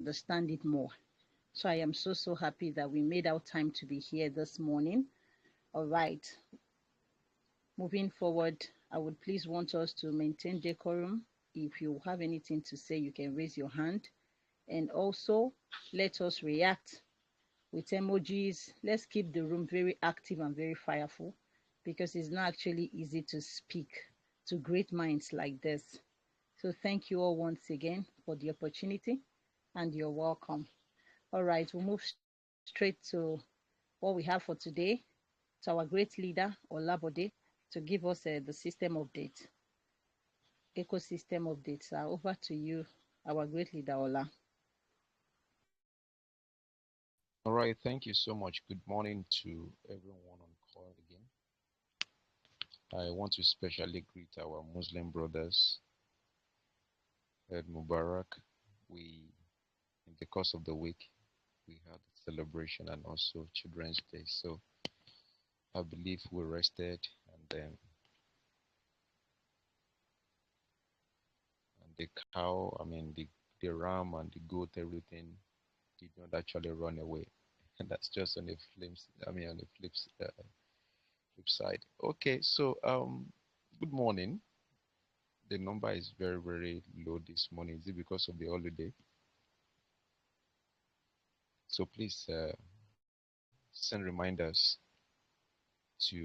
understand it more. So I am so happy that we made our time to be here this morning. All right, moving forward, I would please want us to maintain decorum. If you have anything to say, you can raise your hand. And also, let us react with emojis. Let's keep the room very active and very fireful because it's not actually easy to speak to great minds like this. So thank you all once again for the opportunity and you're welcome. All right, we'll move straight to what we have for today. To our great leader, Olabode, to give us the system update, ecosystem updates. Over to you, our great leader, Ola. All right, thank you so much. Good morning to everyone on call again. I want to especially greet our Muslim brothers, Eid Mubarak. In the course of the week, we had a celebration and also Children's Day. So I believe we rested and the cow, the ram and the goat, everything did not actually run away. And that's just on the flip side. Okay, so good morning. The number is very, very low this morning. Is it because of the holiday? So please send reminders to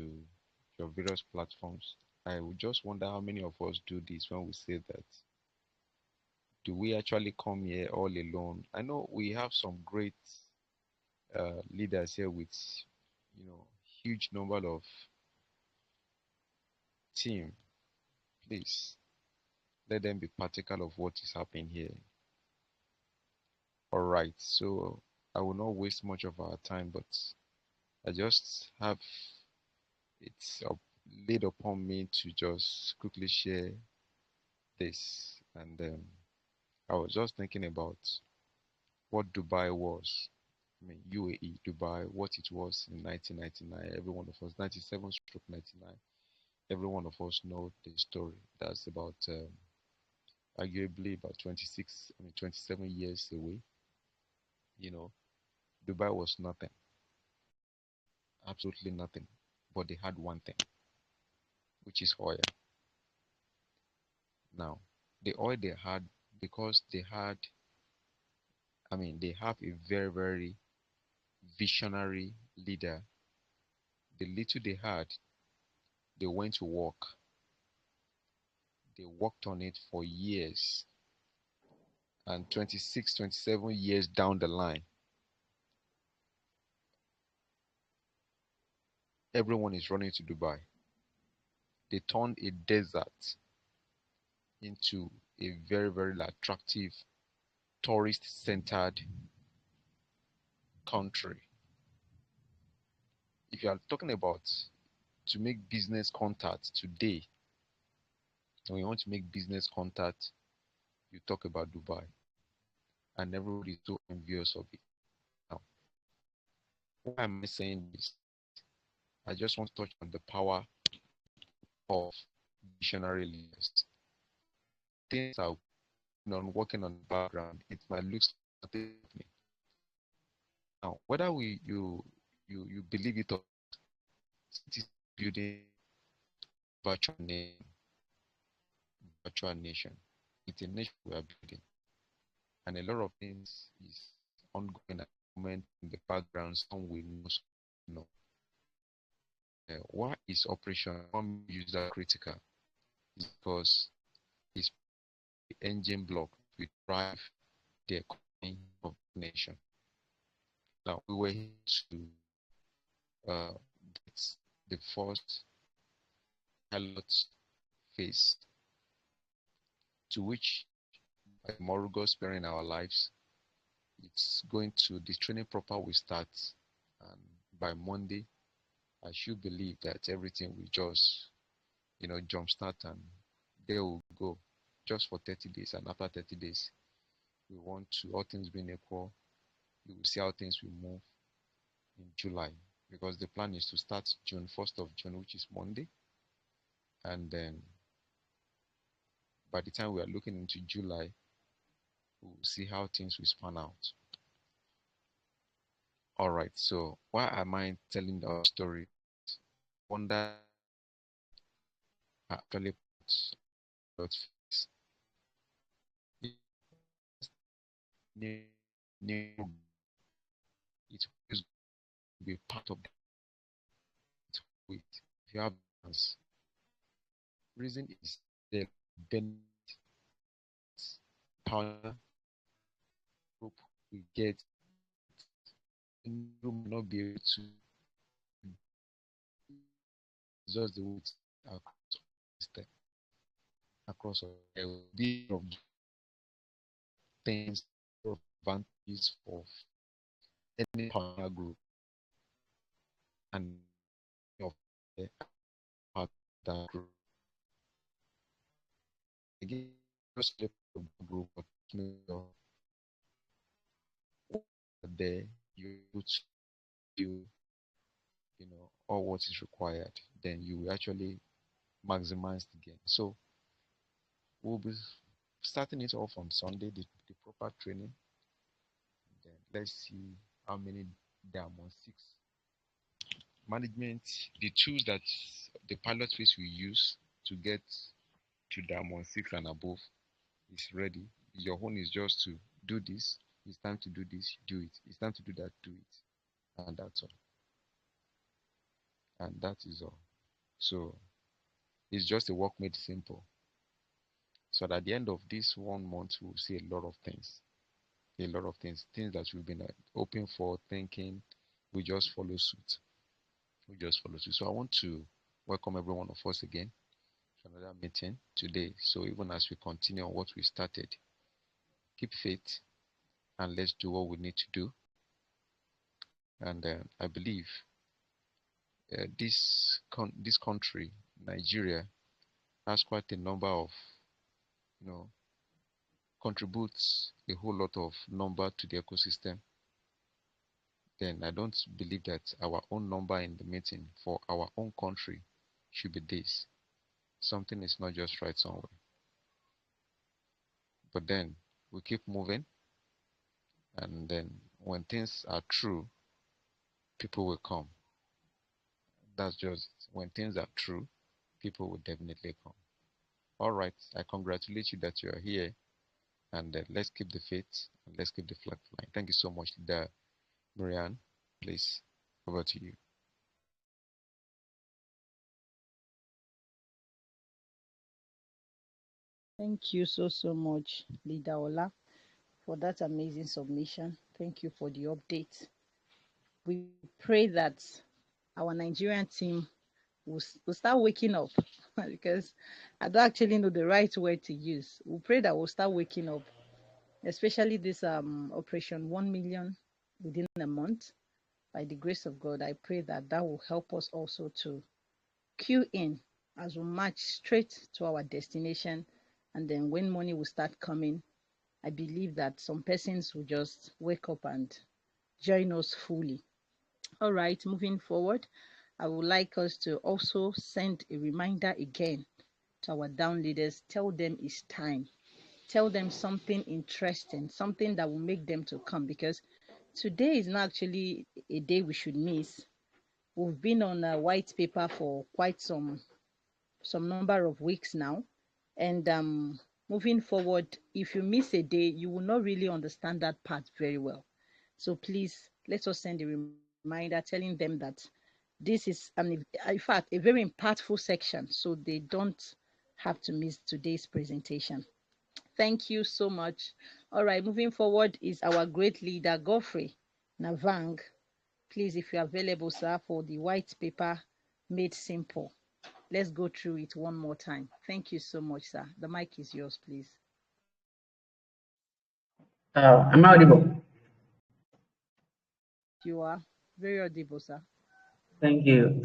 your various platforms. I would just wonder how many of us do this when we say that. Do we actually come here all alone? I know we have some great leaders here with, huge number of team. Please let them be particle of what is happening here. All right, so I will not waste much of our time, but I just have it's laid upon me to just quickly share this. And I was just thinking about what Dubai was. UAE, Dubai, what it was in 1999. Every one of us, 97 stroke 99. Every one of us know the story. That's about arguably about 27 years away. Dubai was nothing, absolutely nothing, but they had one thing, which is oil. Now, the oil they had, because they have a very, very visionary leader. The little they had, they went to work. They worked on it for years. And 26, 27 years down the line, everyone is running to Dubai. They turned a desert into a very, very attractive, tourist-centered country. If you are talking about to make business contact today, when you want to make business contact, you talk about Dubai, and everybody is so envious of it. Now, why am I saying this? I just want to touch on the power of visionary leaders. Things are working on the background. It might look something. Now, whether you believe it or not, it is building virtual nation. Virtual nation. It's a nation we are building, and a lot of things is ongoing at the moment in the background. Some we know, some we know. Why is Operation User critical? It's because it's the engine block to drive the economy of the nation. Now, we were here to get the first pilot phase, to which by tomorrow God sparing our lives, the training proper will start, and by Monday, I should believe that everything will just, jumpstart, and there will go just for 30 days. And after 30 days, we want to, all things being equal, we will see how things will move in July, because the plan is to start June 1st of June, which is Monday. And then by the time we are looking into July, we'll see how things will span out. All right, so why am I telling the story? Wonder actually puts new, it will be part of it. If you have balance, reason is the benefit power group we get will not be able to just the weight across there will be of things of advantages of any partner group and of the partner group. Again, just the group of there you put you know all what is required, then you actually maximize the gain. So we'll be starting it off on Sunday, the proper training. Then let's see how many Diamond 6 management, the tools that the pilot phase we use to get to Diamond 6 and above is ready. Your own is just to do this. It's time to do this, do it. It's time to do that, do it. And that's all. And that is all. So it's just a work made simple. So at the end of this 1 month, we'll see a lot of things. A lot of things that we've been open for, thinking, we just follow suit. We just follow suit. So I want to welcome every one of us again to another meeting today. So even as we continue on what we started, keep faith and let's do what we need to do. And I believe this country, Nigeria, has quite a number of, contributes a whole lot of number to the ecosystem. Then I don't believe that our own number in the meeting for our own country should be this. Something is not just right somewhere. But then we keep moving, and then when things are true, people will come. That's just when things are true, people will definitely come. All right, I congratulate you that you are here, and let's keep the faith and let's keep the flag flying. Thank you so much, Leader Marianne. Please, over to you. Thank you so much, Leader Ola, for that amazing submission. Thank you for the update. We pray that our Nigerian team will start waking up because I don't actually know the right word to use. We pray that we'll start waking up, especially this Operation 1 million within a month. By the grace of God, I pray that that will help us also to queue in as we march straight to our destination. And then when money will start coming, I believe that some persons will just wake up and join us fully. All right, moving forward, I would like us to also send a reminder again to our down leaders. Tell them it's time. Tell them something interesting, something that will make them to come, because today is not actually a day we should miss. We've been on a white paper for quite some number of weeks now, and moving forward, if you miss a day, you will not really understand that part very well. So please, let us send a reminder telling them that this is, in fact, a very impactful section, so they don't have to miss today's presentation. Thank you so much. All right, moving forward is our great leader, Godfrey Navang. Please, if you're available, sir, for the white paper made simple. Let's go through it one more time. Thank you so much, sir. The mic is yours, please. Am I audible? You are very audible, sir. Thank you,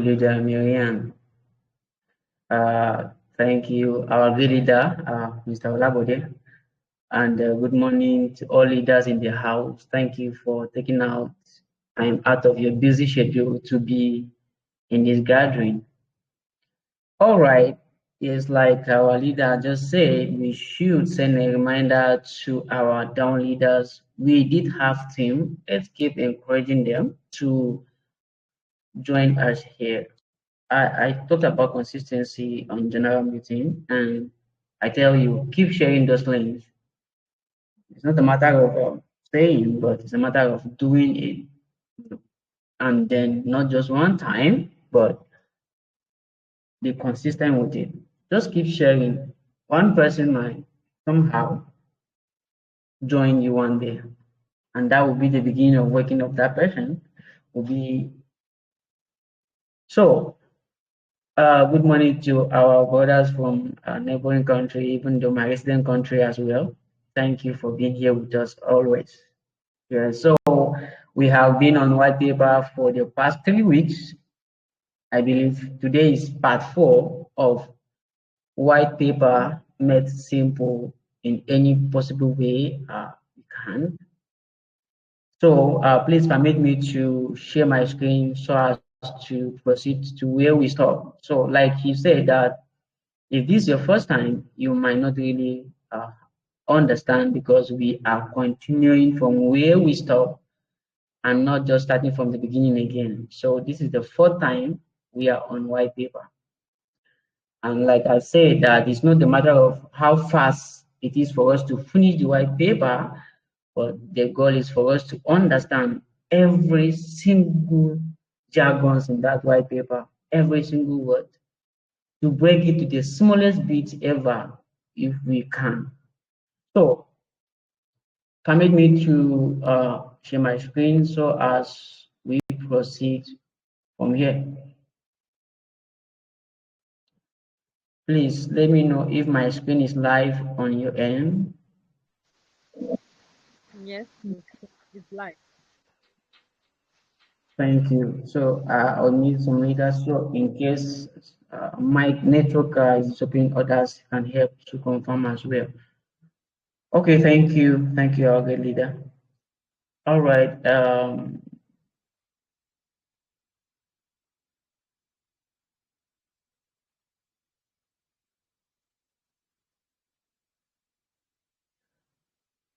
Leader Marianne. Thank you, our good leader, Mr. Olabode. And good morning to all leaders in the house. Thank you for taking time out of your busy schedule to be in this gathering. All right, Yes, like our leader just said, we should send a reminder to our down leaders. We did have team. Let's keep encouraging them to join us here. I talked about consistency on general meeting, and I tell you, keep sharing those links. It's not a matter of saying, but it's a matter of doing it. And then not just one time, but be consistent with it. Just keep sharing. One person might somehow join you one day, and that will be the beginning of waking up that person. Will be so. Good morning to our brothers from neighboring country, even though my resident country as well. Thank you for being here with us always. Yeah, so we have been on white paper for the past 3 weeks. I believe today is part 4 of white paper made simple in any possible way we can. So please permit me to share my screen so as to proceed to where we stop. So like he said that if this is your first time, you might not really understand because we are continuing from where we stop and not just starting from the beginning again. So this is the 4th time we are on white paper. And like I said, that it's not a matter of how fast it is for us to finish the white paper, but the goal is for us to understand every single jargons in that white paper, every single word, to break it to the smallest bit ever if we can. So permit me to share my screen so as we proceed from here. Please let me know if my screen is live on your end. Yes, it's live. Thank you. So I'll need some leaders. So in case my network is open, others can help to confirm as well. Okay, thank you. Thank you, our good leader. All right.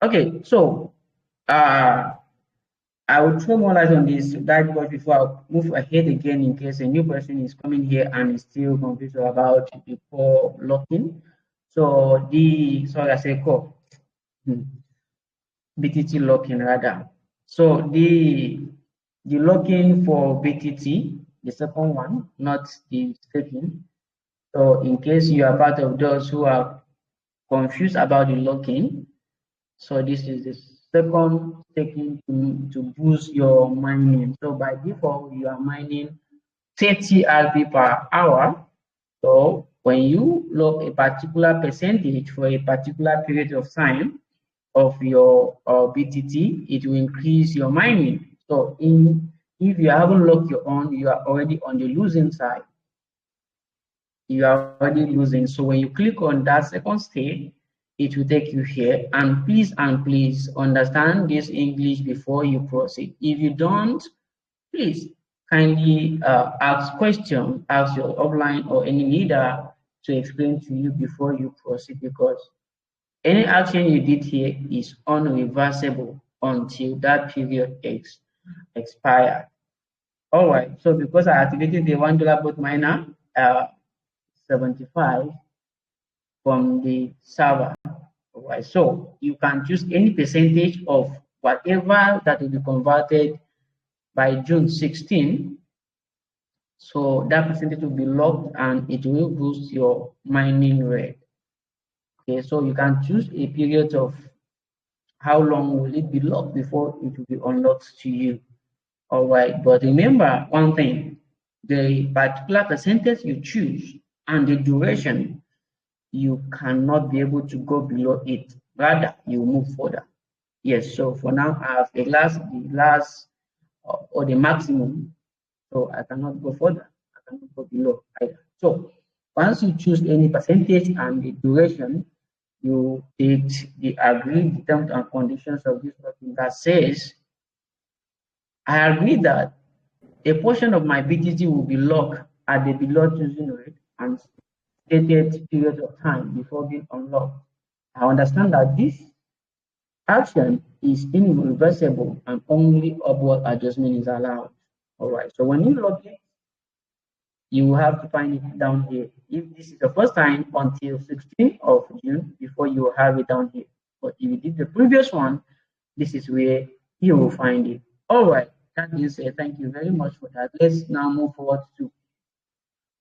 Okay, so I will throw more light on this that because before I move ahead again in case a new person is coming here and is still confused about the core locking. So sorry, I say core. BTT locking rather. So the locking for BTT, the second one, not the staking. So in case you are part of those who are confused about the locking, so this is the second staking to boost your mining. So by default, you are mining 30 RP per hour. So when you lock a particular percentage for a particular period of time of your BTT, it will increase your mining. So if you haven't locked your own, you are already on the losing side. You are already losing. So when you click on that second stage, it will take you here. And please understand this English before you proceed. If you don't, please kindly ask questions, ask your offline or any leader to explain to you before you proceed, because any action you did here is unreversible until that period expired. All right, so because I activated the $1 bot miner 75 from the server, all right, so you can choose any percentage of whatever that will be converted by June 16. So that percentage will be locked and it will boost your mining rate. Okay, so you can choose a period of how long will it be locked before it will be unlocked to you. All right, but remember one thing, the particular percentage you choose and the duration, you cannot be able to go below it. Rather, you move further. Yes, so for now, I have the last or the maximum, so I cannot go further. I cannot go below either. So once you choose any percentage and the duration, you take the agreed terms and conditions of this document that says, I agree that a portion of my BTC will be locked at the below choosing rate, and stated period of time before being unlocked. I understand that this action is irreversible and only upward adjustment is allowed. All right, so when you log in, you will have to find it down here. If this is the first time, until 16th of June before you will have it down here. But if you did the previous one, this is where you will find it. All right, that being said, thank you very much for that. Let's now move forward to,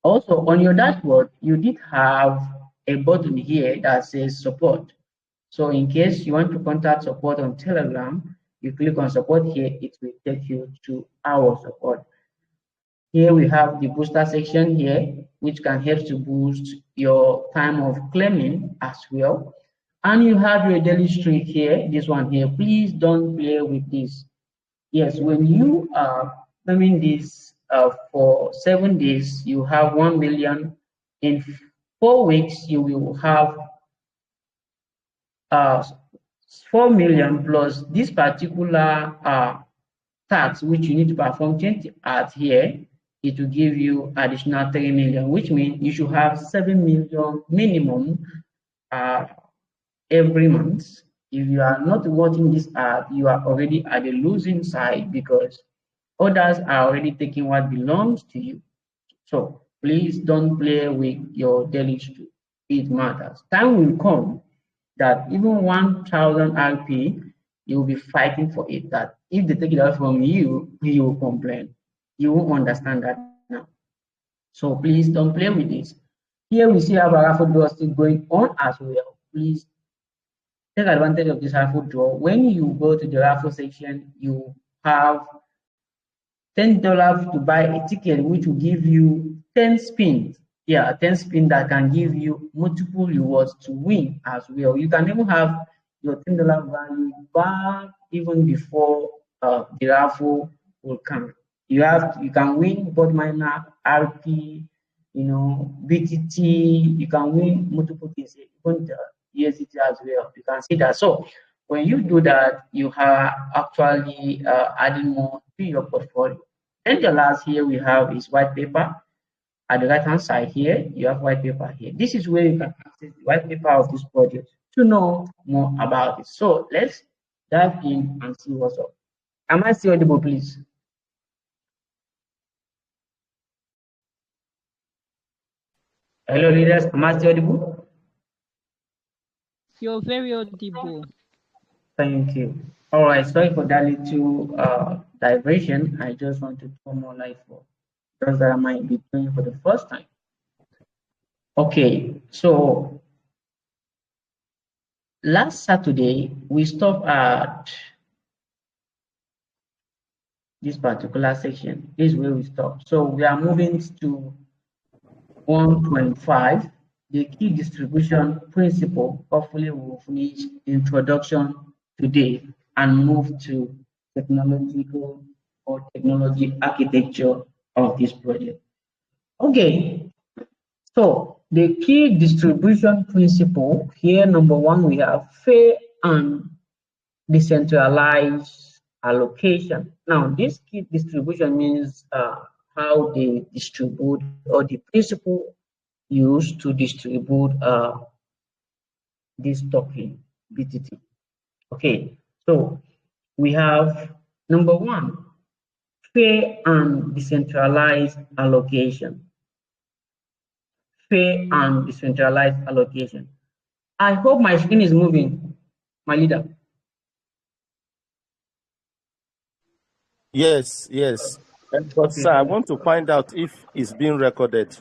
also on your dashboard, you did have a button here that says support. So in case you want to contact support on Telegram, you click on support here, it will take you to our support. Here we have the booster section here, which can help to boost your time of claiming as well. And you have your daily streak here, this one here. Please don't play with this. Yes, when you are claiming this for 7 days, you have 1 million. In 4 weeks, you will have 4 million plus this particular tax, which you need to perform 20 at here. It will give you additional 3 million, which means you should have 7 million minimum every month. If you are not watching this ad, you are already at the losing side because others are already taking what belongs to you. So please don't play with your daily streak. It matters. Time will come that even 1,000 RP, you will be fighting for it. That if they take it out from you, you will complain. You won't understand that now. So please don't play with this. Here we see our raffle draw still going on as well. Please take advantage of this raffle draw. When you go to the raffle section, you have $10 to buy a ticket, which will give you 10 spins. Yeah, 10 spins that can give you multiple rewards to win as well. You can even have your $10 value back even before the raffle will come. You can win both miner, RP, BTT. You can win multiple things, even the USDT as well. You can see that. So when you do that, you are actually adding more to your portfolio. And the last here we have is white paper. At the right hand side here, you have white paper here. This is where you can access the white paper of this project to know more about it. So let's dive in and see what's up. Am I still audible, please? Hello, leaders. Am I still audible? You're very audible. Thank you. All right. Sorry for that little diversion. I just want to throw more light for those that I might be doing for the first time. Okay. So last Saturday, we stopped at this particular section. This is where we stop. So we are moving to 1.5, the key distribution principle. Hopefully we'll finish introduction today and move to technological or technology architecture of this project. Okay, so the key distribution principle here, number one, we have fair and decentralized allocation. Now, this key distribution means how they distribute, or the principle used to distribute this token, BTT. Okay, so we have number one, fair and decentralized allocation. Fair and decentralized allocation. I hope my screen is moving, my leader. Yes. But Okay. sir, I want to find out if it's being recorded.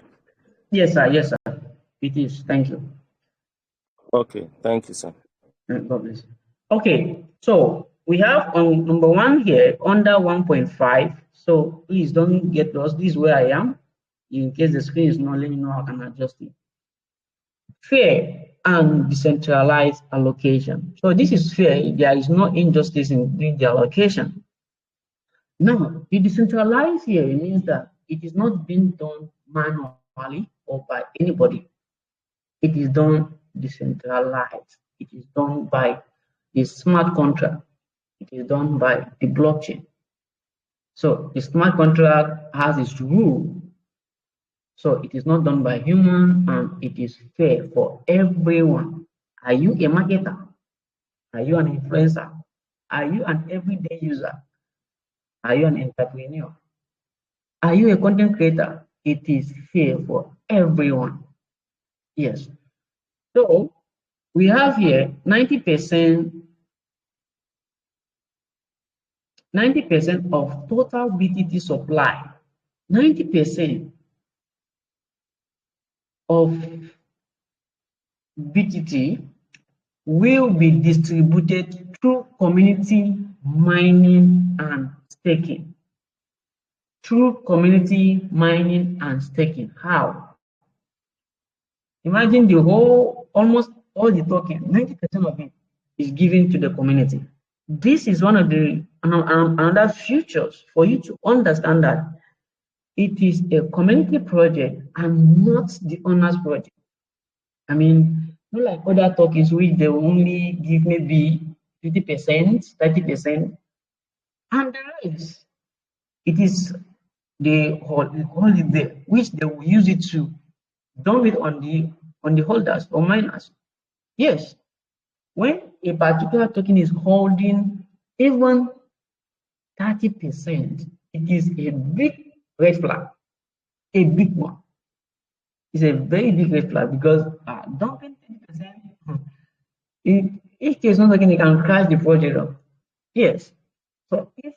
Yes, sir. Yes, sir. It is. Thank you. Okay. Thank you, sir. God bless. Okay. So we have on number one here under 1.5. So please don't get lost. This is where I am. In case the screen is not letting me know, I can adjust it. Fair and decentralized allocation. So this is fair. There is no injustice in doing the allocation. Now, the decentralized here means that it is not being done manually or by anybody. It is done decentralized. It is done by the smart contract. It is done by the blockchain. So the smart contract has its rule So it is not done by human and it is fair for everyone. Are you a marketer? Are you an influencer? Are you an everyday user? Are you an entrepreneur? Are you a content creator? It is fair for everyone. Yes. So we have here 90% of total BTT supply. 90% of BTT will be distributed through community mining and staking. Through community mining and staking. How? Imagine the whole, almost all the token, 90% of it is given to the community. This is one of the another features for you to understand that it is a community project and not the owner's project. I mean, not like other tokens which they will only give maybe 50%, 30%, and the rest. It is the holiday which they will use it to dump it on the holders or miners. Yes, when a particular token is holding even 30%, it is a big red flag, a big one. It's a very big red flag because dumping 30%, in each case, not again, it can crash the project up. Yes. So if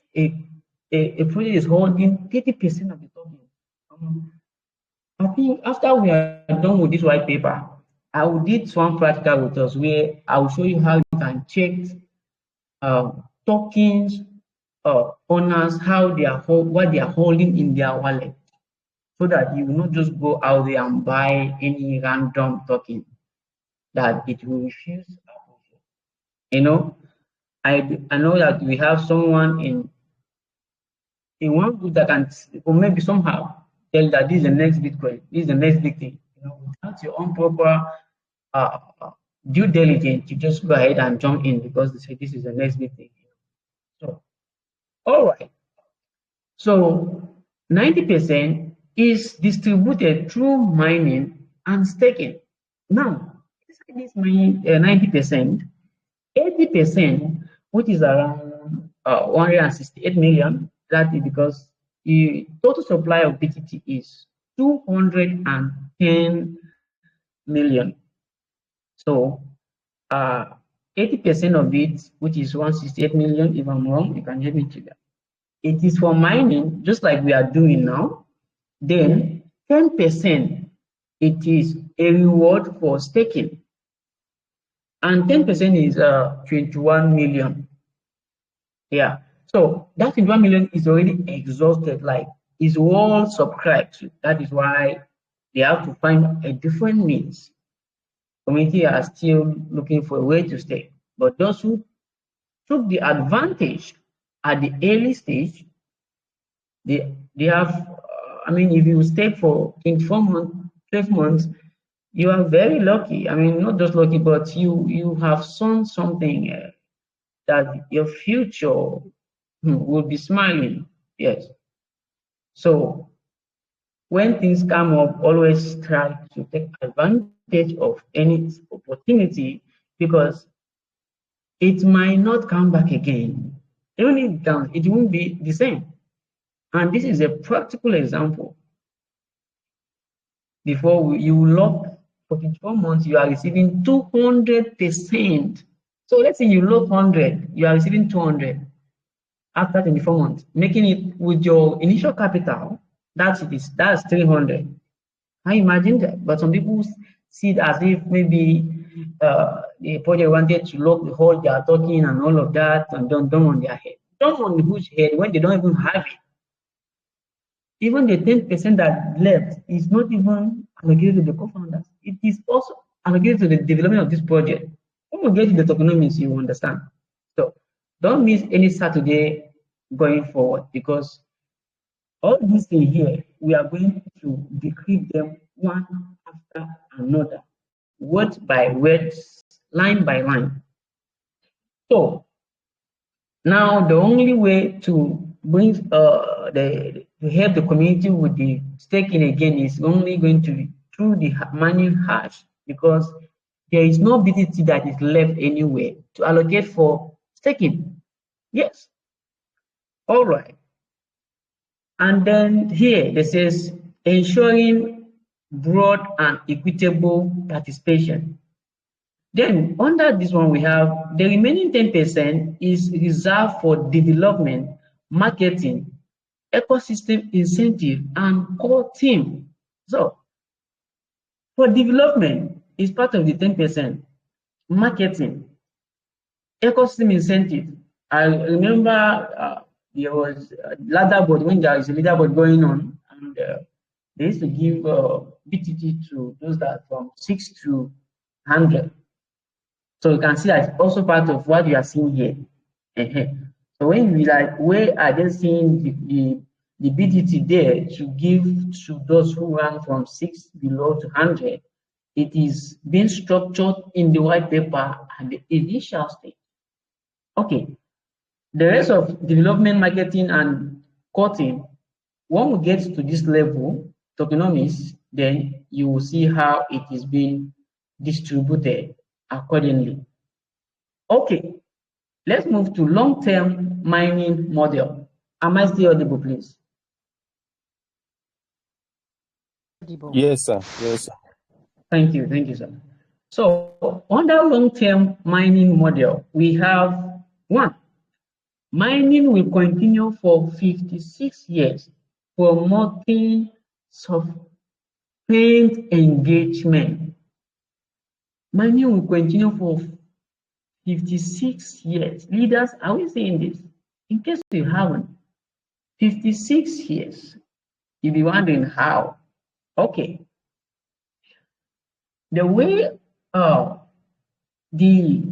a project is holding 30% of the token, I think after we are done with this white paper, I will do one practical with us where I will show you how you can check tokens owners, how they are what they are holding in their wallet, so that you will not just go out there and buy any random token that it will refuse. You know, I know that we have someone in one group that can, or maybe somehow tell that this is the next Bitcoin, this is the next big thing. You know, without your own proper due diligence, you just go ahead and jump in because they say this is the next big thing. So, all right. So 90% is distributed through mining and staking. Now, this 90%, 80%, which is around 168 million, that is because the total supply of BTT is 210 million. So 80% of it, which is 168 million, if I'm wrong, you can help me to that. It is for mining, just like we are doing now. Then 10%, it is a reward for staking. And 10% is 21 million. Yeah. So that 21 million is already exhausted, like is all subscribed. That is why they have to find a different means. Community are still looking for a way to stake. But those who took the advantage at the early stage, they have, I mean, if you stake for 24 months, 12 months, you are very lucky. I mean, not just lucky, but you have sown something that your future will be smiling. Yes. So when things come up, always try to take advantage of any opportunity because it might not come back again. Even if it does, it won't be the same. And this is a practical example. Before you lock for 24 months, you are receiving 200%. So let's say you lock 100, you are receiving 200 after 24 months, making it with your initial capital, that's 300. I imagine that, but some people see it as if maybe the project wanted to lock the whole they are talking and all of that and don't on their head. Don't on whose head when they don't even have it. Even the 10% that left is not even allocated to the co-founders. It is also allocated to the development of this project. When we get to the tokenomics, you understand. So don't miss any Saturday going forward because all these things here, we are going to decrypt them one after another, word by word, line by line. So now the only way to brings to help the community with the staking again is only going to be through the mining hash, because there is no BTC that is left anywhere to allocate for staking. Yes. All right. And then here it says ensuring broad and equitable participation. Then under this one, we have the remaining 10% is reserved for development, marketing, ecosystem incentive, and core team. So for development is part of the 10%, marketing, ecosystem incentive. I remember there was a leaderboard, when there is a leaderboard going on, and they used to give BTG to those that from 6 to 100. So you can see that it's also part of what you are seeing here. So when we like, where are they seeing the BTT there to give to those who run from 6 below to 100? It is being structured in the white paper at the initial stage. Okay, the rest of development, marketing, and cutting, when we get to this level, tokenomics, then you will see how it is being distributed accordingly. Okay, let's move to long-term mining model. Am I still audible, please? Yes, sir. Yes, sir. Thank you, sir. So under long-term mining model, we have one, mining will continue for 56 years, promoting sustained engagement. Mining will continue for 56 years. Leaders, are we saying this? In case you haven't, 56 years. You'll be wondering how. Okay. The way the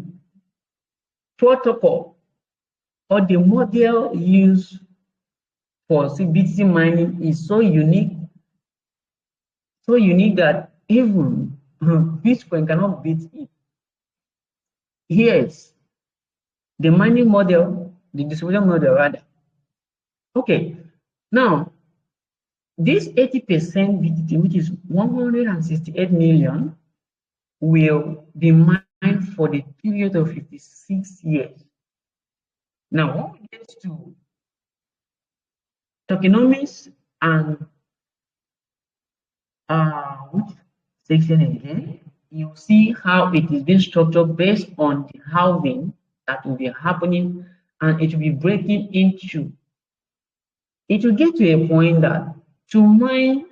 protocol or the model used for BTC mining is so unique that even Bitcoin cannot beat it. Here's the mining model, the distribution model rather. Okay, now this 80% BTC, which is 168 million, will be mined for the period of 56 years. Now, when we get to tokenomics and which section again, you see how it is being structured based on the halving that will be happening, and it will be breaking into. It will get to a point that to mine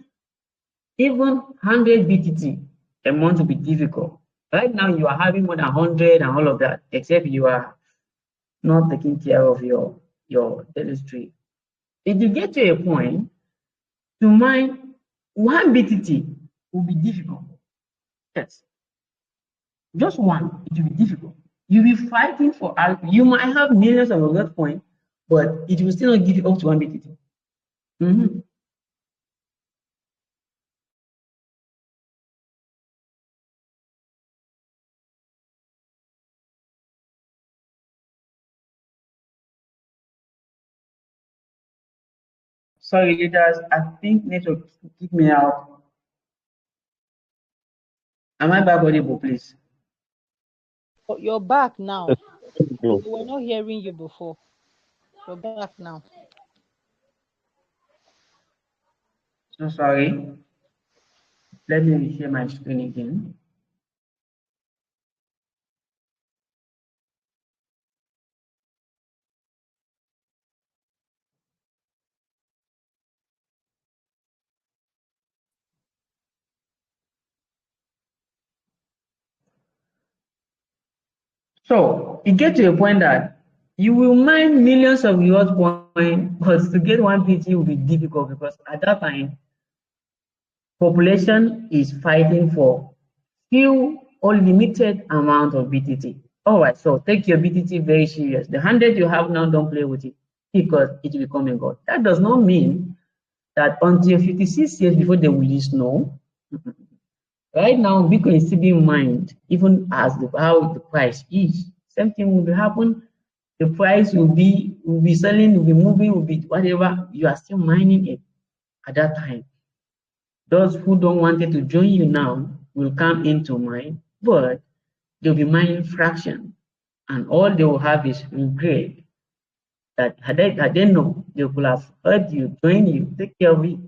even 100 BTT a month will be difficult. Right now, you are having more than 100 and all of that, except you are not taking care of your daily stream. If you get to a point to mine 1 BTT will be difficult. Yes. Just one, it will be difficult. You'll be fighting for alpha. You might have millions of that point, but it will still not give you up to 1 BTT. Sorry, leaders, I think network kick me out. Am I back audible, please? You're back now. We were not hearing you before. You're back now. So sorry. Let me share my screen again. So it gets to a point that you will mine millions of reward points, but to get 1 BTC will be difficult, because at that time, population is fighting for few or limited amount of BTT. All right, so take your BTT very serious. The 100 you have now, don't play with it, because it will become a god. That does not mean that until 56 years before they will release, no. Right now, Bitcoin is still being mined, even as how the price is. Same thing will happen the price will be selling, will be moving, will be whatever. You are still mining it at that time. Those who don't want it to join you now will come into mine, but they'll be mining fraction, and all they will have is regret that had they known, they could have heard you, join you, take care of it.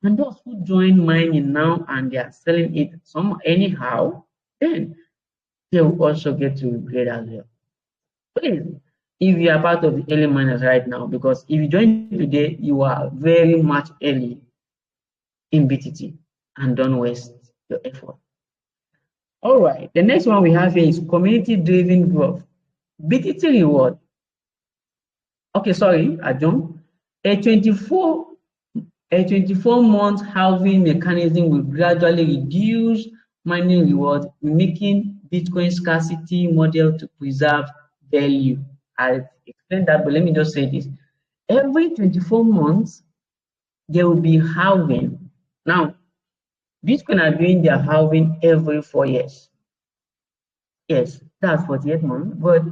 And those who join mining now and they are selling it anyhow, then they will also get to regret as well. Please, if you are part of the early miners right now, because if you join today, you are very much early in BTT, and don't waste your effort. All right, the next one we have here is community-driven growth. BTT reward. Okay, sorry, John. A 24-month halving mechanism will gradually reduce mining reward, making Bitcoin scarcity model to preserve value. I explained that, but let me just say this. Every 24 months, there will be halving. Now, Bitcoin are doing their halving every 4 years. Yes, that's 48 months, but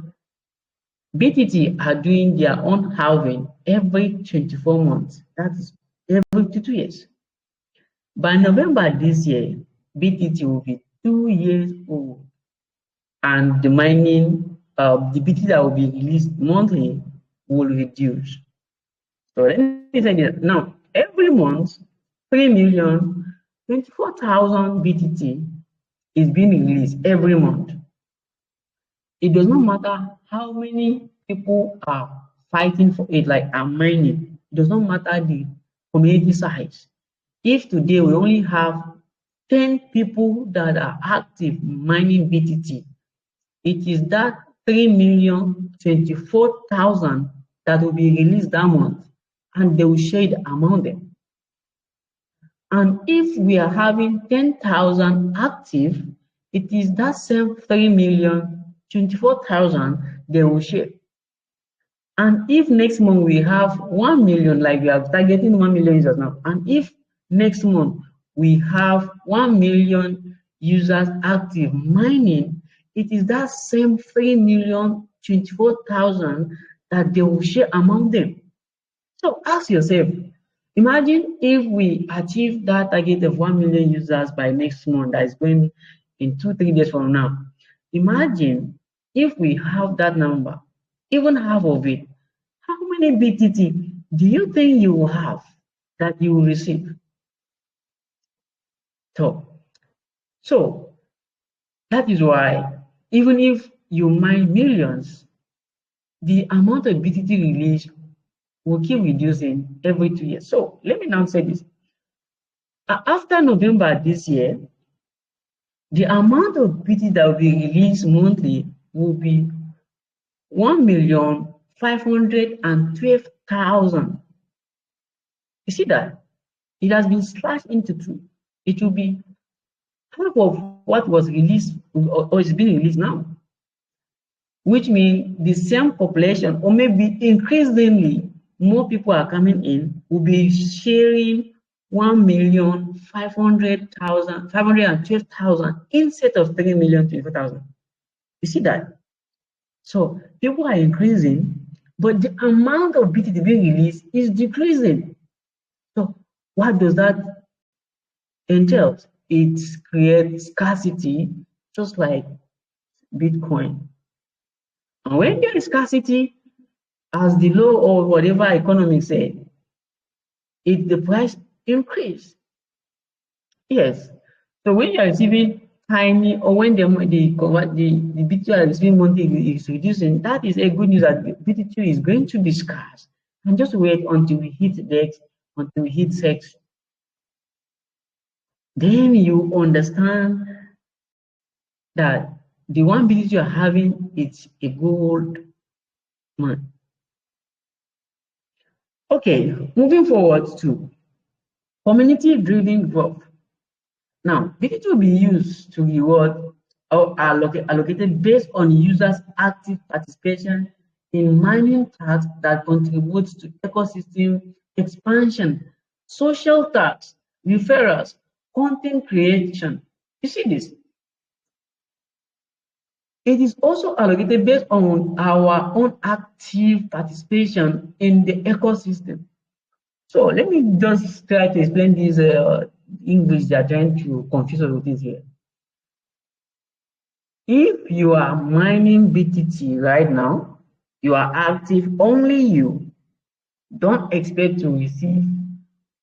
BTT are doing their own halving every 24 months. That is every 2 years. By November this year, BTT will be 2 years old, and the mining, the BTT that will be released monthly will reduce. So let me say this now. Every month, 3,024,000 BTT is being released every month. It does not matter how many people are fighting for it, like are mining. It does not matter the community size. If today we only have 10 people that are active mining BTT, it is that 3,024,000 that will be released that month, and they will share it among them. And if we are having 10,000 active, it is that same 3,024,000 they will share. And if next month we have 1 million, like we are targeting 1 million users now, and if next month we have 1 million users active mining, it is that same 3,024,000 that they will share among them. So ask yourself, imagine if we achieve that target of 1 million users by next month, that is going in 2-3 days from now. Imagine if we have that number, even half of it, how many BTT do you think you will have that you will receive? So that is why even if you mine millions, the amount of BTT released will keep reducing every 2 years. So let me now say this. After November this year, the amount of BTT that will be released monthly will be 1,512,000. You see that? It has been slashed into 2. It will be half of what was released or is being released now, which means the same population, or maybe increasingly more people are coming in, will be sharing 1,512,000 instead of 3,024,000. You see that? So people are increasing, but the amount of BTT being released is decreasing. So what does that entail? It creates scarcity, just like Bitcoin. And when there is scarcity, as the law or whatever economics say, the price increase. Yes. So when you are receiving tiny, or when the BTC you are receiving monthly is reducing, that is a good news that BTC is going to be scarce. And just wait until we hit DEX, until we hit SEX. Then you understand that the 1 BTC you are having is a gold mine. Okay, moving forward to community-driven growth. Now, BTC will be used to reward or allocated based on users' active participation in mining tasks that contribute to ecosystem expansion, social tasks, referrals, content creation. You see this? It is also allocated based on our own active participation in the ecosystem. So let me just try to explain this English they are trying to confuse us with this here. If you are mining BTT right now, you are active, only you. Don't expect to receive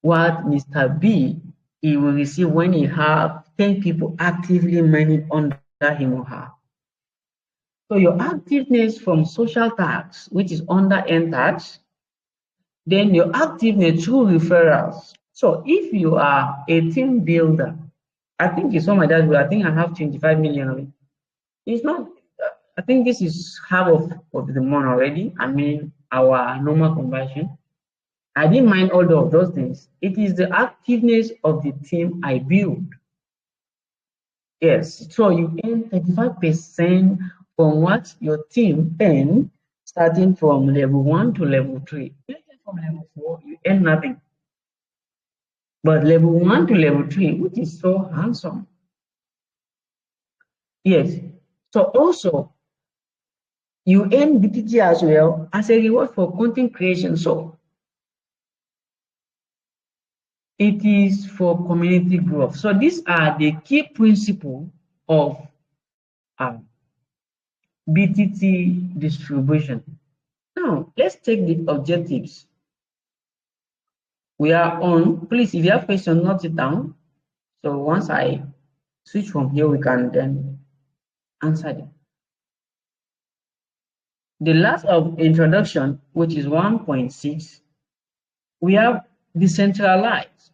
what Mr. B he will receive when he have 10 people actively mining under him or her. So your activeness from social tax, which is under N tax, then your activeness through referrals. So if you are a team builder, I think it's on my dashboard, I think I have 25 million of it. It's not, I think this is half of the month already. I mean, our normal conversion. I didn't mind all of those things. It is the activeness of the team I build. Yes, so you earn 35% from what your team earn, starting from level 1 to level 3. From level 4, you earn nothing. But level 1 to level 3, which is so handsome. Yes, so also, you earn BTG as well as a reward for content creation. So it is for community growth. So these are the key principles of BTT distribution. Now, let's take the objectives. We are on, please, if you have questions, note it down. So once I switch from here, we can then answer them. The last of introduction, which is 1.6, we have decentralized.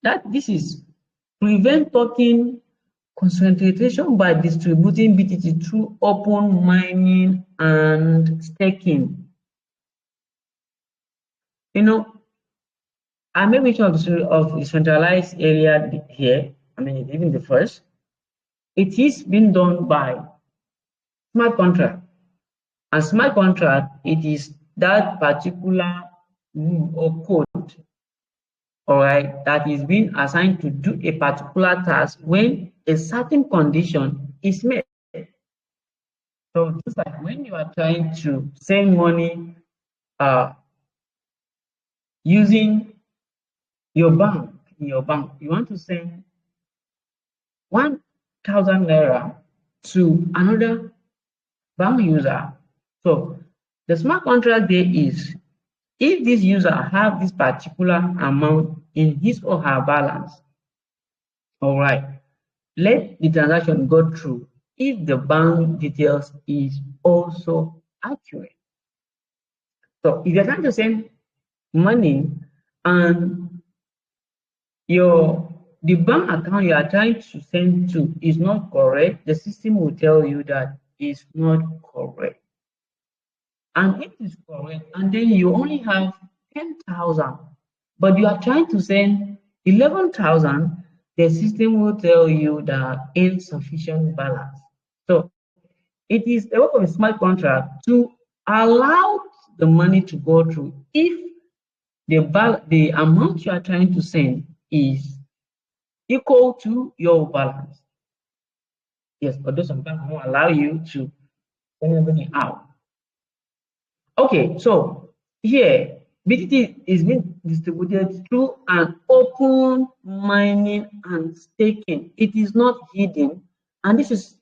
That this is prevent token concentration by distributing BTT through open mining and staking. You know, I made mention of decentralized area here. I mean, even the first. It is being done by smart contract. And smart contract, it is that particular rule or code, all right, that is being assigned to do a particular task when a certain condition is met. So just like when you are trying to send money using your bank, you want to send 1,000 naira to another bank user. So the smart contract there is, if this user have this particular amount in his or her balance, all right, let the transaction go through if the bank details is also accurate. So if you're trying to send money and the bank account you are trying to send to is not correct, the system will tell you that it's not correct. And if it's correct, and then you only have 10,000, but you are trying to send 11,000, the system will tell you that insufficient balance. So it is the work of a smart contract to allow the money to go through if the amount you are trying to send is equal to your balance. Yes, but those sometimes won't allow you to send everything out. Okay, so here BTT is being distributed through an open mining and staking. It is not hidden, and this is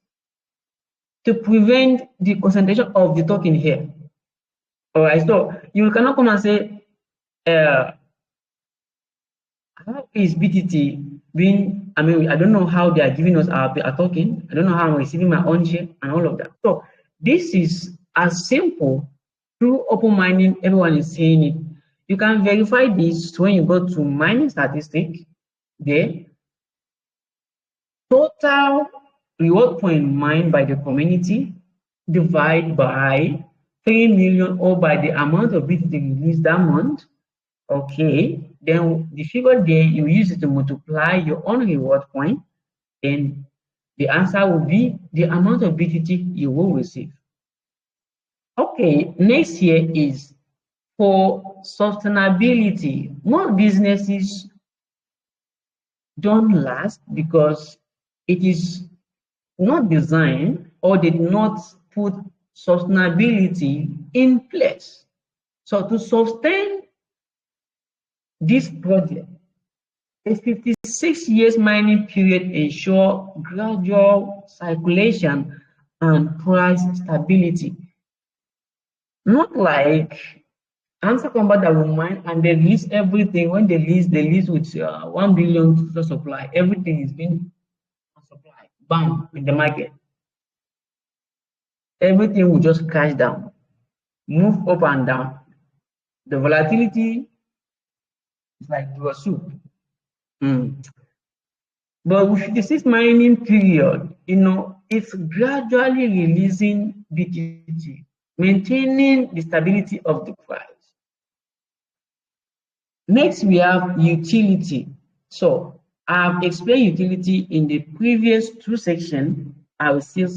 to prevent the concentration of the token here. All right, so you cannot come and say, how is BTT being, I mean, I don't know how they are giving us our token. I don't know how I'm receiving my own share and all of that. So this is as simple through open mining, everyone is saying it. You can verify this when you go to mining statistic there. Total reward point mined by the community divide by 3 million or by the amount of BTT released that month. Okay, then the figure there, you use it to multiply your own reward point, then the answer will be the amount of BTT you will receive. Okay, next here is for sustainability. More businesses don't last because it is not designed or they did not put sustainability in place. So to sustain this project, a 56 years mining period ensure gradual circulation and price stability. Not like Answer Combat that will mine and they release everything. When they release with 1 billion supply. Everything is being supplied, bam, in the market. Everything will just crash down, move up and down. The volatility is like your soup. But with 56 mining period, it's gradually releasing BTC, maintaining the stability of the price. Next, we have utility. So I've explained utility in the previous two sections. I will still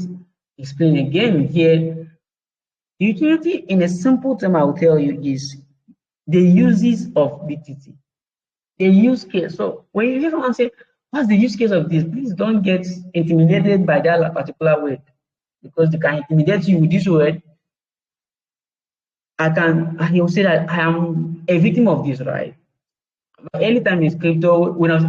explain again here. Utility, in a simple term, I will tell you, is the uses of BTC. The use case. So when you hear someone say, what's the use case of this? Please don't get intimidated by that particular word, because they can intimidate you with this word. He'll say that I am a victim of this, right? But anytime in crypto, when I was,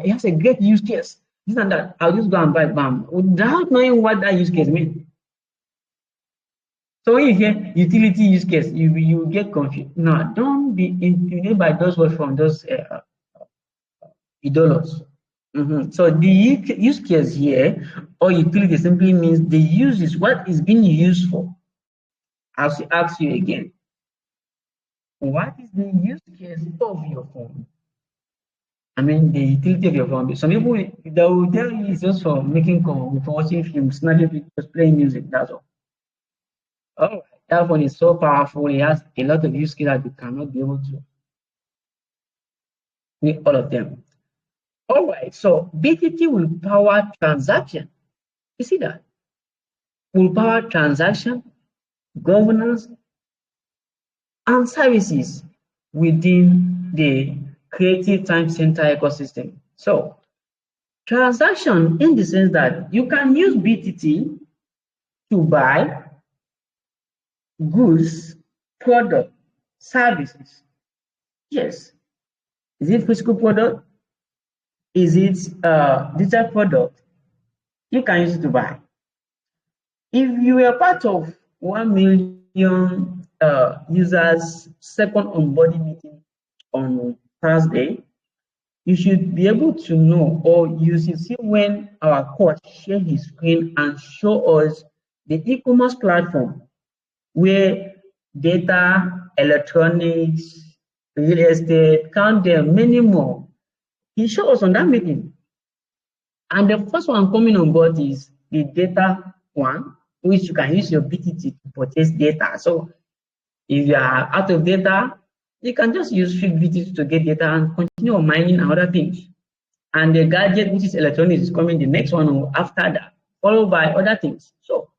it has a great use case, this and that, I'll just go and buy BAM without knowing what that use case means. So when you hear utility use case, you get confused. No, don't be intimidated by those words from those idols. So the use case here, or utility, simply means the use is what is being used for. I'll ask you again. What is the use case of your phone? I mean, the utility of your phone. Some people, they will tell you it's just for making calls, for watching films, snapping pictures, playing music, that's all. Oh, that phone is so powerful, it has a lot of use cases that you cannot be able to meet all of them. All right, so BTC will power transaction. You see that? Will power transaction, governance, and services within the Creative Time Center ecosystem. So, transaction in the sense that you can use BTC to buy goods, product, services. Yes. Is it physical product? Is it digital product? You can use it to buy. If you are part of 1 million users second onboarding meeting on Thursday, you should be able to know, or you should see when our coach share his screen and show us the e-commerce platform where data, electronics, real estate, count them, many more. He showed us on that meeting. And the first one coming on board is the data one, which you can use your BTC to purchase data. So if you are out of data, you can just use BTC to get data and continue mining and other things. And the gadget, which is electronics, is coming the next one after that, followed by other things. So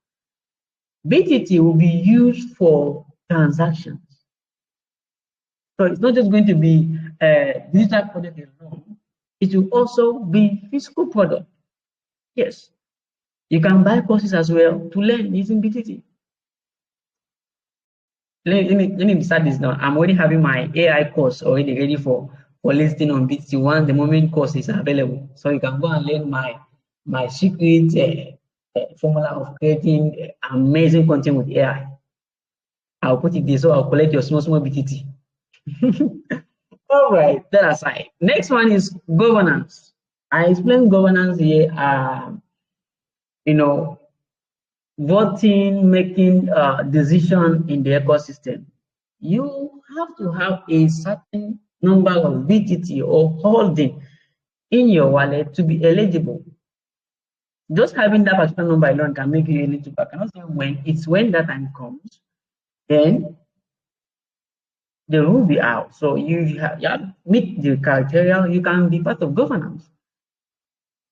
BTC will be used for transactions. So it's not just going to be a digital product alone. It will also be physical product. Yes. You can buy courses as well to learn using BTC. Let me start this now. I'm already having my AI course already ready for listing on BTC once the moment course is available. So you can go and learn my secret formula of creating amazing content with AI. I'll put it there, so I'll collect your small BTC. All right, that aside. Next one is governance. I explained governance here. Voting, making decision in the ecosystem. You have to have a certain number of BTC or holding in your wallet to be eligible. Just having that particular number alone can make you eligible. I cannot say when. It's when that time comes, then the rule will be out. So you meet the criteria, you can be part of governance.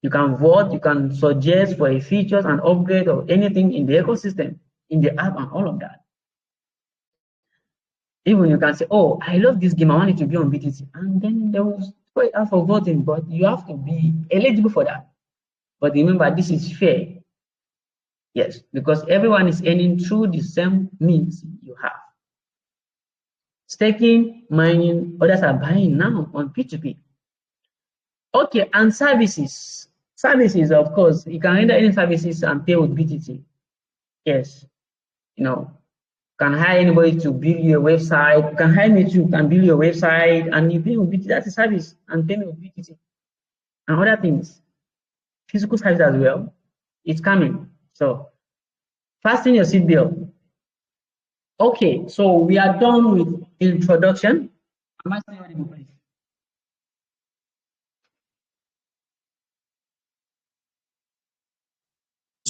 You can vote, you can suggest for a features and upgrade or anything in the ecosystem, in the app and all of that. Even you can say, oh, I love this game, I want it to be on BTC. And then they will throw it out for voting, but you have to be eligible for that. But remember, this is fair. Yes, because everyone is earning through the same means you have. Staking, mining, others are buying now on P2P. Okay, and services. Services, of course, you can render any services and pay with BTC. Yes, you know, can hire anybody to build your website. You can hire me to build your website and you pay with BTC. That's a service and pay me with BTC. And other things. Physical service as well. It's coming. So fasten your seatbelt. Okay, so we are done with introduction. Am I still audible, please?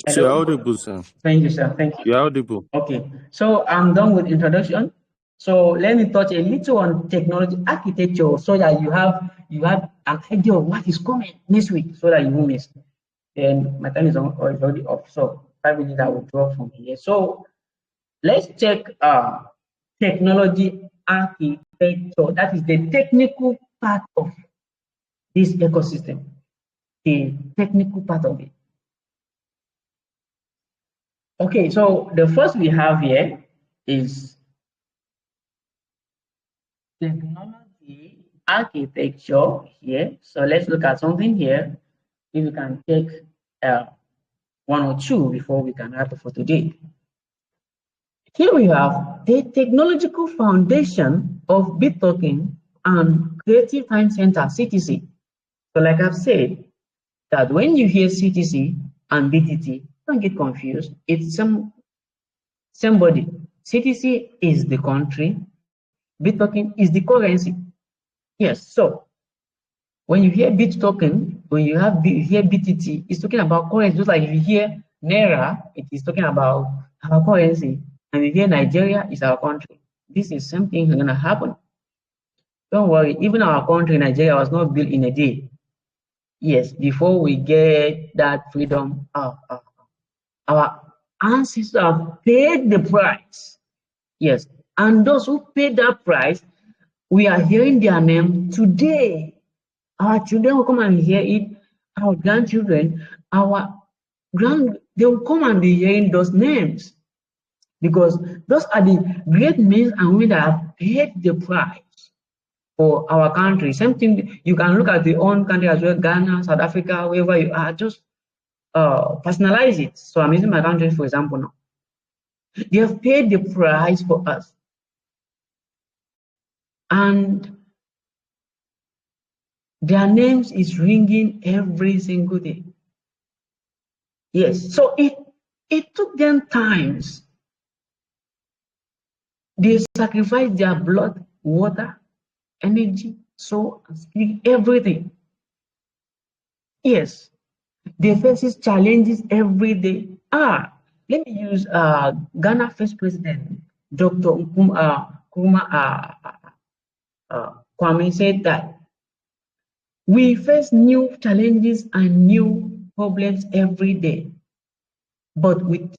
So you're audible, sir. Thank you, sir. Thank you. You're audible. Okay, so I'm done with introduction. So let me touch a little on technology architecture so that you have an idea of what is coming next week so that you won't miss. Then my time is on or is already off. So 5 minutes I will drop from here. So let's check technology architecture. That is the technical part of this ecosystem. The technical part of it. Okay, so the first we have here is technology architecture here. So let's look at something here. If we can take one or two before we can wrap up for today. Here we have the technological foundation of BitToken and Creative Time Center, CTC. So like I've said, that when you hear CTC and BTT, don't get confused. It's somebody. CTC is the country. BitToken is the currency. Yes. So when you hear BitToken, when you hear BTT, it's talking about currency. Just like if you hear Naira, it is talking about our currency. And if you hear Nigeria, it's our country. This is something going to happen. Don't worry. Even our country, Nigeria, was not built in a day. Yes. Before we get that freedom, our ancestors have paid the price. Yes. And those who paid that price, we are hearing their name today. Our children will come and hear it. Our grandchildren, they will come and be hearing those names. Because those are the great men and women that have paid the price for our country. Same thing, you can look at your own country as well, Ghana, South Africa, wherever you are, just personalize it. So I'm using my country, for example, now. They have paid the price for us. And their names is ringing every single day. Yes, so it took them times. They sacrificed their blood, water, energy, soul, and spirit, everything. Yes, they face challenges every day. Let me use Ghana first president, Dr. Kwame said that we face new challenges and new problems every day, but with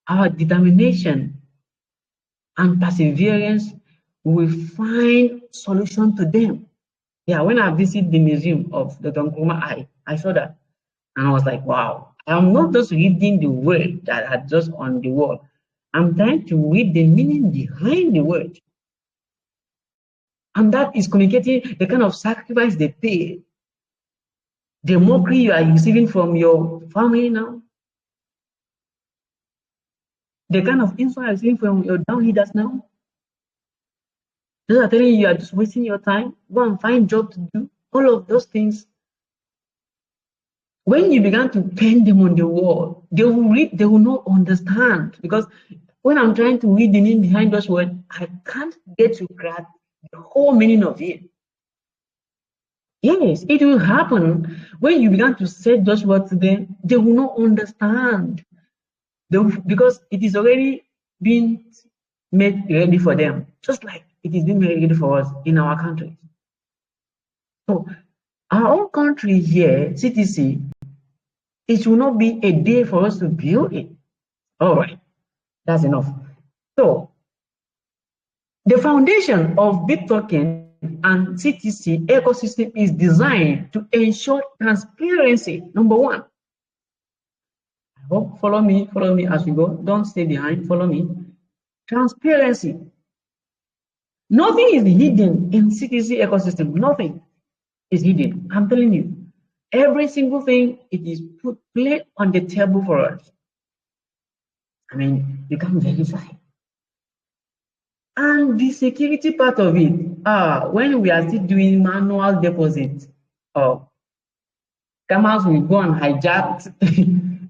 our determination and perseverance, we find solution to them. Yeah, when I visited the museum of Dr. Nkrumah, I saw that, and I was like, wow. I'm not just reading the word that are just on the wall. I'm trying to read the meaning behind the word. And that is communicating the kind of sacrifice they pay, the mockery you are receiving from your family now, the kind of insult you are receiving from your down leaders now. Those are telling you are just wasting your time, go and find job to do, all of those things. When you began to pen them on the wall, they will read, they will not understand. Because when I'm trying to read the meaning behind those words, I can't get to grasp the whole meaning of it. Yes, it will happen. When you begin to say those words to them, they will not understand. Because it is already been made ready for them, just like it is being made ready for us in our country. So our own country here, CTC, it will not be a day for us to build it. All right, that's enough. So the foundation of BitToken and CTC ecosystem is designed to ensure transparency, number one. Hope follow me as we go. Don't stay behind. Follow me. Transparency. Nothing is hidden in CTC ecosystem. Nothing is hidden. I'm telling you, every single thing it is put plain on the table for us. I mean, you can verify. And the security part of it, when we are still doing manual deposit, scammers will go and hijack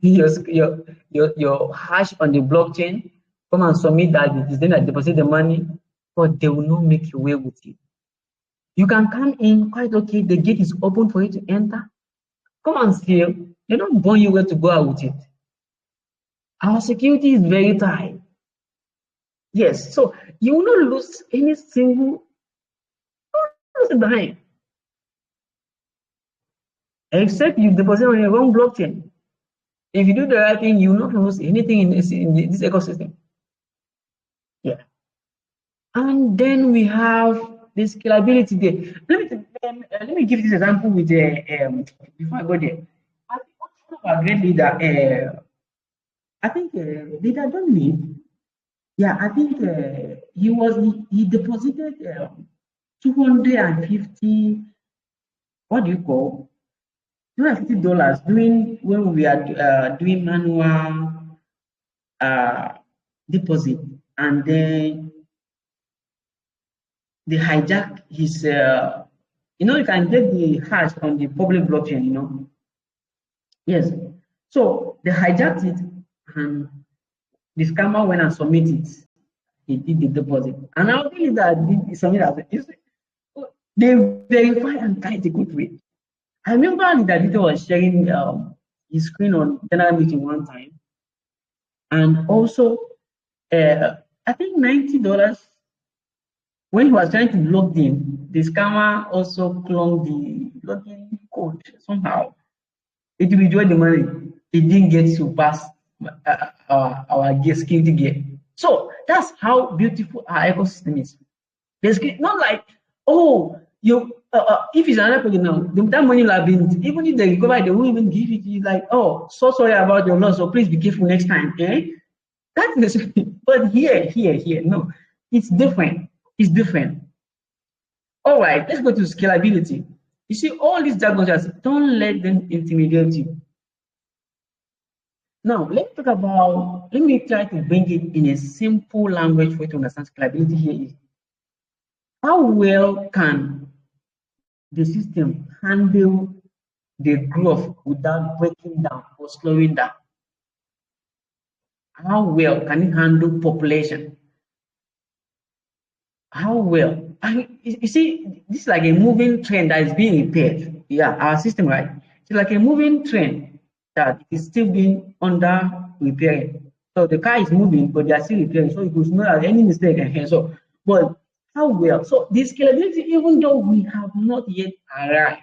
your hash on the blockchain, come and submit that it is then that deposit the money, but they will not make your way with you. You can come in quite okay, the gate is open for you to enter. Come and steal. They don't burn you where to go out with it. Our security is very tight. Yes, so you will not lose any single behind, except you deposit on your wrong blockchain. If you do the right thing, you will not lose anything in this ecosystem. Yeah. And then we have the scalability there. Let me give this example with before I go there. I think one of our great leader, I think leader Dominic, yeah, I think he deposited 250, what do you call, $250 when we are doing manual deposit, and then they hijack his you know, you can get the hash on the public blockchain, you know. Yes, so they hijacked it, and the scammer went and submitted it. He did the deposit, and I'll tell you that did submit as they verify and tie a good way. I remember that Vito was sharing his screen on general meeting one time, and also I think $90 when he was trying to log in. The scammer also cloned the login code somehow. It will withdraw the money. It didn't get to pass our security gate. So that's how beautiful our ecosystem is. There's not like, oh, you if it's another person now, that money will have been, even if they recover, they won't even give it to you, like, oh, so sorry about your loss, so please be careful next time. Eh? That's the but here, no, it's different. It's different. All right, let's go to scalability. You see, all these jargons, don't let them intimidate you. Now, let's talk about, let me try to bring it in a simple language for you to understand scalability here. Is how well can the system handle the growth without breaking down or slowing down? How well can it handle population? How well? And you see, this is like a moving train that is being repaired. Yeah, our system, right? It's like a moving train that is still being under repairing. So the car is moving, but they are still repairing. So it was not any mistake ahead. So, but how well? So the scalability, even though we have not yet arrived,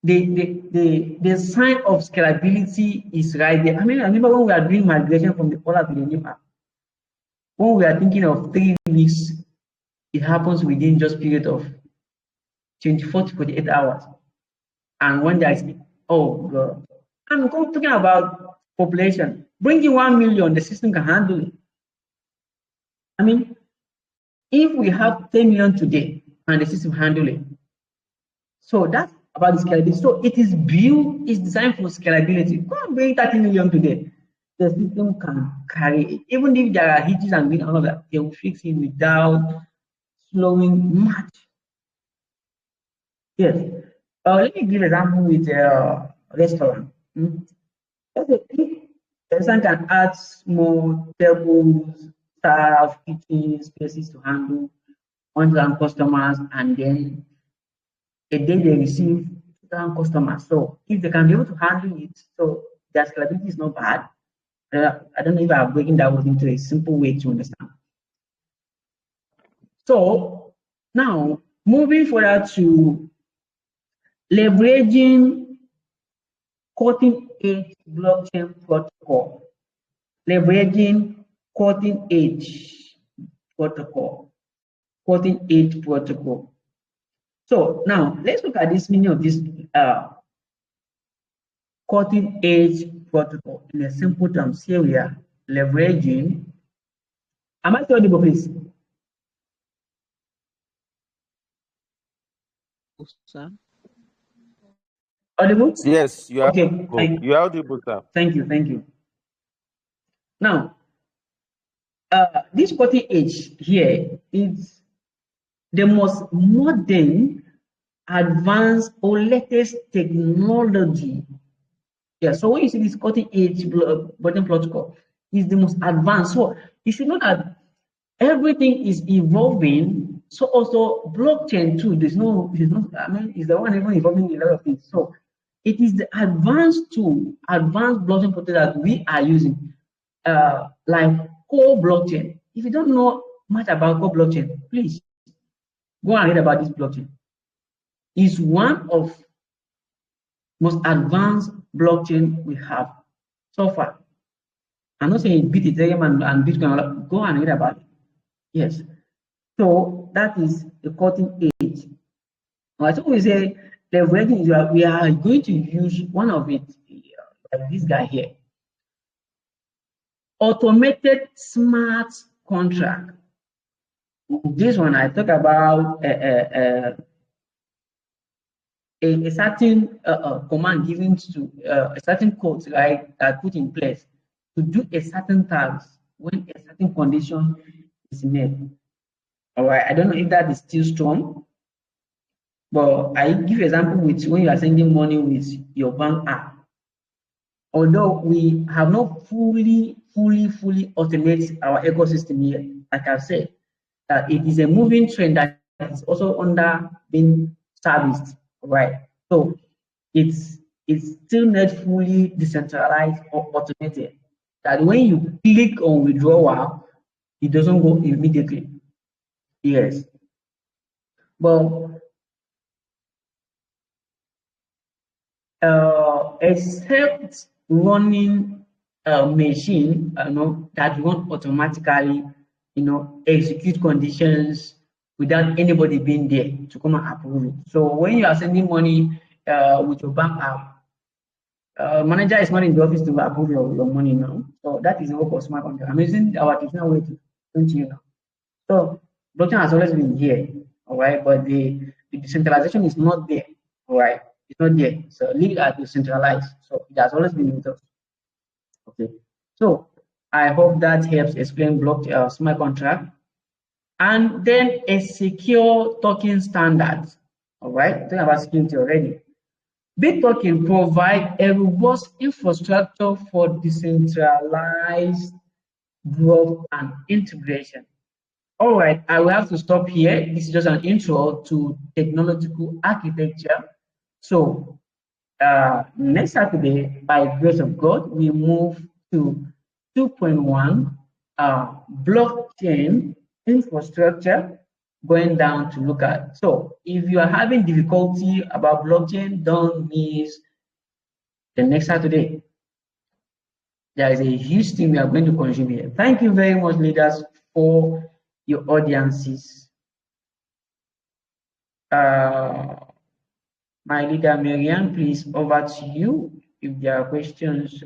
the sign of scalability is right there. I mean, I remember when we are doing migration from the older to the new app, when we are thinking of 3 weeks, it happens within just period of 24 to 48 hours. And when there is, oh God, I'm talking about population, bringing 1 million, the system can handle it. I mean, if we have 10 million today and the system handle it, so that's about the scalability. So it is built, it's designed for scalability. Go and bring 30 million today. The system can carry it. Even if there are hitches and all of that, they will fix it without slowing much. Yes. Let me give an example with a restaurant. The restaurant can add more tables, staff, kitchen spaces to handle 1,000 customers, and then a day they receive 2,000 customers. So if they can be able to handle it, so their scalability is not bad. I don't know if I'm breaking that into a simple way to understand. So now moving further to leveraging cutting-edge blockchain protocol. Leveraging cutting-edge protocol. So now let's look at this meaning of this cutting edge protocol in a simple terms. Here we are leveraging. Am I still audible, please? Sir. Audible? Yes, you are Okay. audible. You are audible, sir. Thank you. Thank you. Now, this cutting edge here is the most modern, advanced, or latest technology. Yeah, so when you see this cutting edge button protocol, is the most advanced. So you should know that everything is evolving. So also blockchain too. There's no, I mean, it's the one even evolving a lot of things. So it is the advanced tool, advanced blockchain protocol that we are using, like core blockchain. If you don't know much about core blockchain, please go and read about this blockchain. It's one of most advanced blockchain we have so far. I'm not saying beat Ethereum and Bitcoin. Go and read about it. Yes. So that is the cutting edge. Right. So we say leveraging. We are going to use one of it, like this guy here. Automated smart contract. This one I talk about a certain command given to a certain code, right, that put in place to do a certain task when a certain condition is met. All right, I don't know if that is still strong, but I give example with when you are sending money with your bank app. Although we have not fully automated our ecosystem yet, like I've said, it is a moving trend that is also under being serviced, right? So it's still not fully decentralized or automated. That when you click on withdrawal, it doesn't go immediately. Yes, but except running a machine, that run automatically, execute conditions without anybody being there to come and approve it. So when you are sending money with your bank app, manager is not in the office to approve your money now. So that is the work of smart contract. I'm using our traditional way to continue now. So blockchain has always been here, all right, but the decentralization is not there, all right. It's not there. So leave it as decentralized. So it has always been with us. Okay. So I hope that helps explain smart contract. And then a secure token standard. All right, talking about security already. Bittoken provides a robust infrastructure for decentralized growth and integration. All right, I will have to stop here. This is just an intro to technological architecture. So next Saturday, by grace of God, we move to 2.1 blockchain infrastructure, going down to look at. So if you are having difficulty about blockchain, don't miss the next Saturday. There is a huge thing we are going to consume here. Thank you very much, leaders, for your audiences. My leader, Marianne, please over to you if there are questions.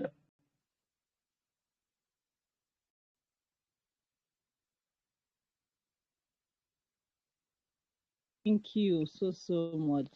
Thank you so much.